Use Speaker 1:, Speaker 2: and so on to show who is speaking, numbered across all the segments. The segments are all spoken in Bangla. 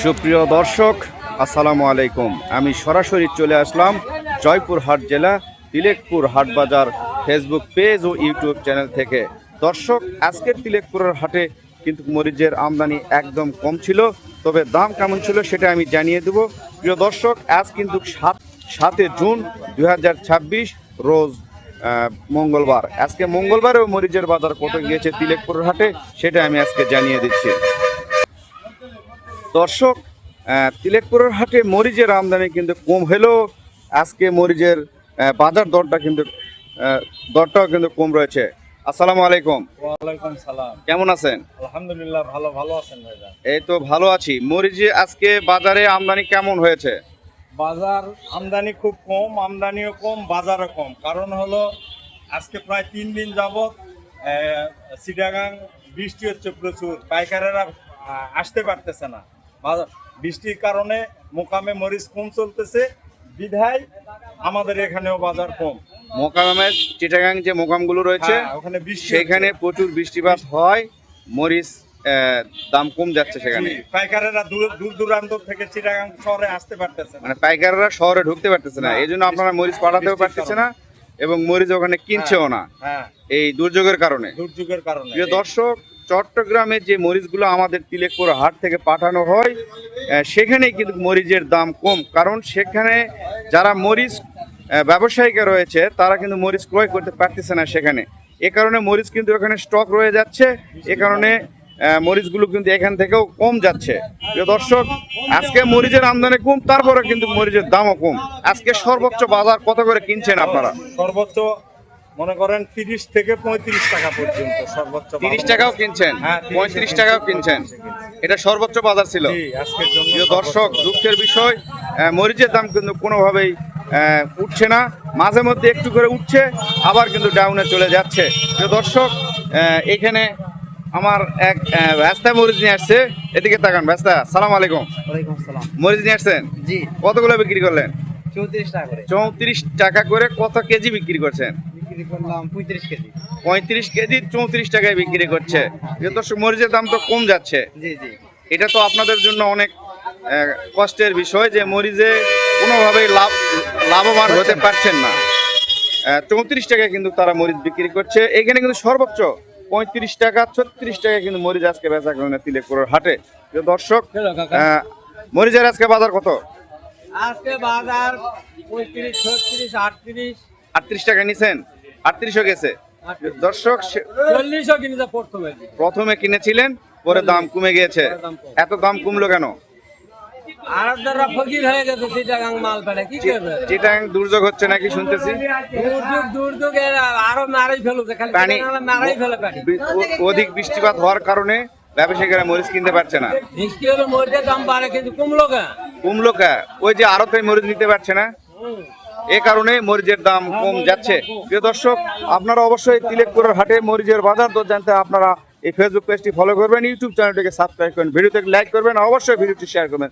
Speaker 1: সুপ্রিয় দর্শক, আসসালামু আলাইকুম। আমি সরাসরি চলে আসলাম জয়পুরহাট জেলা তিলেকপুর হাট বাজার ফেসবুক পেজ ও ইউটিউব চ্যানেল থেকে। দর্শক, আজকের তিলেকপুরের হাটে কিন্তু মরিচের আমদানি একদম কম ছিল, তবে দাম কেমন ছিল সেটা আমি জানিয়ে দেব। প্রিয় দর্শক, আজ কিন্তু 7 জুন 2026 রোজ মঙ্গলবার। আজকে মঙ্গলবারেও মরিচের বাজার কত গিয়েছে তিলেকপুরের হাটে সেটা আমি আজকে জানিয়ে দিচ্ছি। দর্শক, তিলেকপুরের হাটে মরিচের আমদানি কিন্তু কম হলেও আজকে মরিচের বাজার দরটাও কিন্তু কম রয়েছে। আসসালামু আলাইকুম।
Speaker 2: ওয়ালাইকুম সালাম।
Speaker 1: কেমন আছেন?
Speaker 2: আলহামদুলিল্লাহ, ভালো আছেন ভাইরা?
Speaker 1: এই তো ভালো আছি। মরিচে আজকে বাজারে আমদানি কেমন হয়েছে?
Speaker 2: বাজার আমদানি খুব কম, আমদানিও কম, বাজারও কম। কারণ হলো আজকে প্রায় 3 দিন যাবৎ চিটাগাং বৃষ্টি হচ্ছে প্রচুর, পাইকারেরা আসতে পারতেছে না। বৃষ্টির কারণে মোকামে মরিচ কম চলতেছে, বিধায় আমাদের এখানেও বাজার কম।
Speaker 1: মোকামের চিটাগাং যে মোকামগুলো রয়েছে
Speaker 2: ওখানে
Speaker 1: সেখানে প্রচুর বৃষ্টিপাত হয়, মরিচ দাম কম যাচ্ছে সেখানে।
Speaker 2: পাইকারেরা দূর দূরান্ত থেকে চিটাগাং শহরে আসতে পারতেছে না,
Speaker 1: মানে পাইকাররা শহরে ঢুকতে পারতেছে না, এই জন্য আপনারা মরিচ পাঠাতেও পারতেছে না এবং মরিচ ওখানে কিনছেও না এই দুর্যোগের কারণে। প্রিয় দর্শক, চট্টগ্রামে যে মরিচগুলো আমাদের তিলেকপুর হাট থেকে পাঠানো হয় সেখানে কিন্তু মরিচের দাম কম, কারণ সেখানে যারা মরিচ ব্যবসায়িকা রয়েছে তারা কিন্তু মরিচ ক্রয় করতে পারতেছে না সেখানে। এ কারণে মরিচ কিন্তু এখানে স্টক রয়ে যাচ্ছে, এ কারণে মরিচগুলো কিন্তু এখান থেকেও কম যাচ্ছে। প্রিয় দর্শক, আজকে মরিচের আমদানি কম, তারপরে কিন্তু মরিচের দামও কম। আজকে সর্বোচ্চ বাজার কত করে কিনছেন আপনারা?
Speaker 2: সর্বোচ্চ মনে করেন 30 থেকে 35 টাকা পর্যন্ত সর্বোচ্চ।
Speaker 1: 30 টাকাও কিনছেন, 35 টাকাও কিনছেন, এটা সর্বোচ্চ বাজার ছিল
Speaker 2: আজকের জন্য।
Speaker 1: প্রিয় দর্শক, দুঃখের বিষয়, মরিচের দাম কিন্তু কোনোভাবেই উঠছে না, মাঝে মধ্যে একটু করে উঠছে, আবার কিন্তু ডাউনে চলে যাচ্ছে। প্রিয় দর্শক, এখানে আমার এক ব্যস্তা মরিচ নিয়ে আসছে, এদিকে তাকান। ব্যস্তা, সালাম আলাইকুম।
Speaker 3: ওয়ালাইকুম আসসালাম।
Speaker 1: মরিচ নিয়ে আসছেন?
Speaker 3: জি।
Speaker 1: কতগুলো বিক্রি করলেন?
Speaker 3: 34 টাকা করে।
Speaker 1: 34 টাকা করে। কত কেজি বিক্রি করছেন?
Speaker 3: বিক্রি করলাম 35 কেজি।
Speaker 1: 35 কেজি 34 টাকায় বিক্রি করছে। প্রিয় দর্শক, মরিচের দাম তো কম যাচ্ছে।
Speaker 3: জি জি।
Speaker 1: এটা তো আপনাদের জন্য অনেক কষ্টের বিষয় যে মরিচে কোনোভাবেই লাভবান হতে পারছেন না। 34 টাকায় কিন্তু তারা মরিচ বিক্রি করছে। এখানে কিন্তু সর্বোচ্চ 35 টাকা 36 টাকায় কিন্তু মরিচ আজকে বেচা কেনা তিলেকপুরের হাটে। প্রিয় দর্শক, মরিচের আজকে বাজার কত?
Speaker 3: আজকে বাজার 35, 36, 38।
Speaker 1: 38 টাকা নিছেন? 38ও গেছে। দর্শক,
Speaker 3: 40ও কিনেছে
Speaker 1: প্রথমে কিনেছিলেন, পরে দাম কমে গিয়েছে। এত দাম কমলো কেন?
Speaker 3: আর যারা ফকির হয়ে গেছে চিটাগাং মাল পেড়ে কি করবে?
Speaker 1: চিটাগাং দুর্যোগ হচ্ছে নাকি শুনতেছি।
Speaker 3: দুর্যোগ আরো মারাই ফেলছে, খালি মারাই ফেলে পানি।
Speaker 1: অধিক বৃষ্টিপাত হওয়ার কারণে ব্যবসায়ীরা মরিচ কিনতে পারছে না।
Speaker 3: বৃষ্টি হলে মরিচের দাম বাড়ে, কিন্তু কমলো
Speaker 1: কা ওই যে আড়তে মরিচ নিতে পারছে না, এ কারণে মরিচের দাম কম যাচ্ছে। প্রিয় দর্শক, আপনারা অবশ্যই তিলেকপুরের হাটে মরিচের বাজার দর জানতে আপনারা এই ফেসবুক পেজটি ফলো করবেন, ইউটিউব চ্যানেলটিকে সাবস্ক্রাইব করবেন, ভিডিওতে লাইক করবেন, অবশ্যই ভিডিওটি শেয়ার করবেন।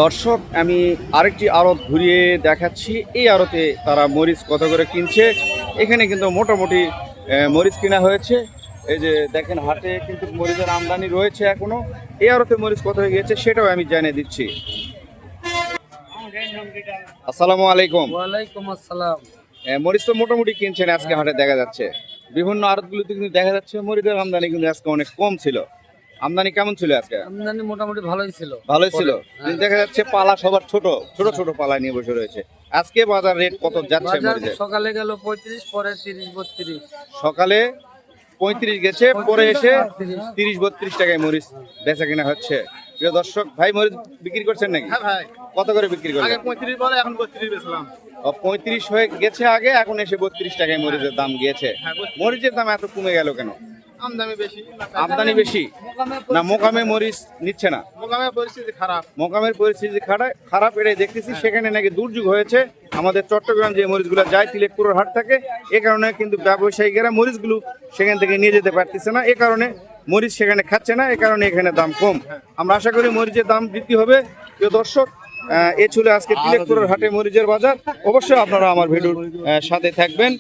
Speaker 1: দর্শক, আমি আরেকটি আড়ত ঘুরিয়ে দেখাচ্ছি। এই আড়তে তারা মরিচ কত করে কিনছে। এখানে কিন্তু মোটামুটি মরিচ কেনা হয়েছে। এই যে দেখেন, হাটে কিন্তু মরিচের আমদানি রয়েছে এখনো। এই আড়তে মরিচ কত হয়ে গিয়েছে সেটাও আমি জানিয়ে দিচ্ছি। আসসালামু আলাইকুম।
Speaker 3: ওয়ালাইকুম আসসালাম।
Speaker 1: মরিচ তো মোটামুটি কিনছেন আজকে হাটে, দেখা যাচ্ছে বিভিন্ন আড়তগুলোতে কিন্তু দেখা যাচ্ছে মরিচের আমদানি কিন্তু আজকে অনেক কম ছিল। আমদানি কেমন ছিল আজকে?
Speaker 3: আমদানি মোটামুটি ভালোই ছিল।
Speaker 1: কিন্তু দেখা যাচ্ছে পালা সবার ছোট ছোট পালা নিয়ে বসে রয়েছে। আজকে বাজার রেট কত যাচ্ছে মরিচের?
Speaker 3: সকালে গেল 35, পরে 30, 32।
Speaker 1: সকালে 35 গেছে, পরে এসে 30, 32 টাকায় মরিচ বেচা কিনা হচ্ছে। প্রিয় দর্শক, ভাই মরিচ বিক্রি করছেন নাকি?
Speaker 2: হ্যাঁ ভাই।
Speaker 1: কত করে বিক্রি করলেন?
Speaker 2: আগে 35 বলে, এখন 32 বেচলাম।
Speaker 1: 35 হয়ে গেছে আগে, এখন এসে 32 টাকায় মরিচের দাম গিয়েছে। মরিচের দাম এত কমে গেল কেন? আমদানি বেশি না মোকামে মরিচ নিচ্ছে না? মোকামের পরিস্থিতি খারাপ, এটাই দেখতেছি। সেখানে নাকি দুর্যোগ হয়েছে। আমাদের চট্টগ্রাম যে মরিচগুলো যায় তিলেকপুরের হাট থেকে, এ কারণে কিন্তু ব্যবসায়ীরা মরিচগুলো সেখান থেকে নিয়ে যেতে পারতেছে না, এ কারণে মরিচ সেখানে খাচ্ছে না, এ কারণে এখানে দাম কম। আমরা আশা করি মরিচের দাম বৃদ্ধি হবে। প্রিয় দর্শক, এ ছিল আজকে তিলেকপুরের হাটে মরিচের বাজার। অবশ্যই আপনারা আমার ভিডিওর সাথে থাকবেন।